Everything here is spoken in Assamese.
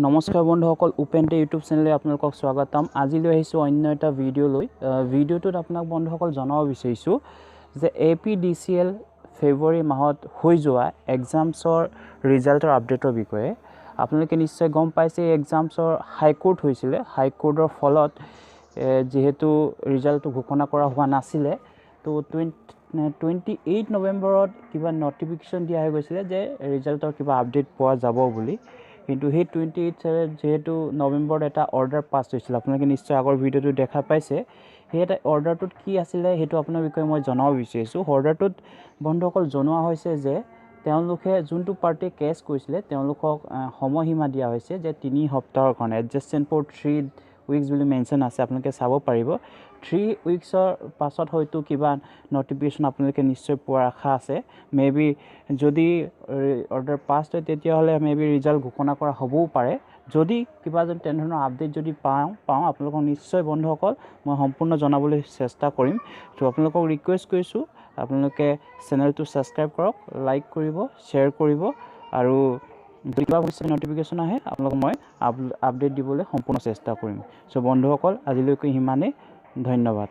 নমস্কাৰ বন্ধুসকল ওপেনটে ইউটিউব চেনেলে আপোনালোকক স্বাগতম আজি লৈ আহিছো অন্য এটা ভিডিও লৈ ভিডিওটোত আপোনাক বন্ধুসকল জনাব বিচাৰিছো যে APDCL ফেব্ৰুৱাৰী মাহত হৈ যোৱা এক্সামছৰ ৰিজাল্টৰ আপডেটৰ বিষয়ে আপোনালোকে নিশ্চয় গম পাইছে এক্সামছৰ হাই কোৰ্ট হৈছিল হাই কোৰ্টৰ ফলত যেহেতু ৰিজাল্টটো ঘোষণা কৰা হোৱা নাছিল তো 28 নৱেম্বৰত কিবা নটিফিকেশন দিয়া হৈ গৈছিল যে ৰিজাল্টৰ কিবা আপডেট পোৱা যাব বুলি কিন্তু সেই 28 যেহেতু নৱেম্বৰত এটা অৰ্ডাৰ পাছ হৈছিল আপোনালোকে নিশ্চয় আগৰ ভিডিওটো দেখা পাইছে সেই এটা অৰ্ডাৰটোত কি আছিল হেতু আপোনাৰ বিষয়ে মই জনাব বিচাৰিছো অৰ্ডাৰটোত বন্ধুসকল জনোৱা হৈছে যে তেওঁলোকে যোনটো পাৰ্টি কেছ কৰিছিলে তেওঁলোকক সময়সীমা দিয়া হৈছে যে 3 সপ্তাহৰ কাৰণে এডজাস্টমেন্ট ফৰ 3 উইকস বুলি মেনশন আছে আপোনালোকে চাব পাৰিব 3 উইকসৰ পাছত হয়তো কিবা নটিফিকেশন আপোনালোকে নিশ্চয় পোৱাৰ আশা আছে মেবি যদি অৰ্ডাৰ পাছ হয় তেতিয়া হলে মেবি ৰিজাল্ট ঘোষণা কৰা হ'বও পাৰে যদি কিবা যেন তেনেধৰণৰ আপডেট যদি পাওঁ আপোনালোকক নিশ্চয় বন্ধুসকল মই সম্পূৰ্ণ জনাবলৈ চেষ্টা কৰিম তো আপোনালোকক ৰিকুৱেষ্ট কৰিছো আপোনালোকে চেনেলটো সাবস্ক্ৰাইব কৰক লাইক কৰিব শেয়াৰ কৰিব আৰু কিবা ভৱিষ্যত নটিফিকেশন আহে আপোনালোকক মই আপডেট দিবলৈ সম্পূৰ্ণ চেষ্টা কৰিম সো বন্ধুসকল আজিলৈকে হিমানে ধন্যবাদ।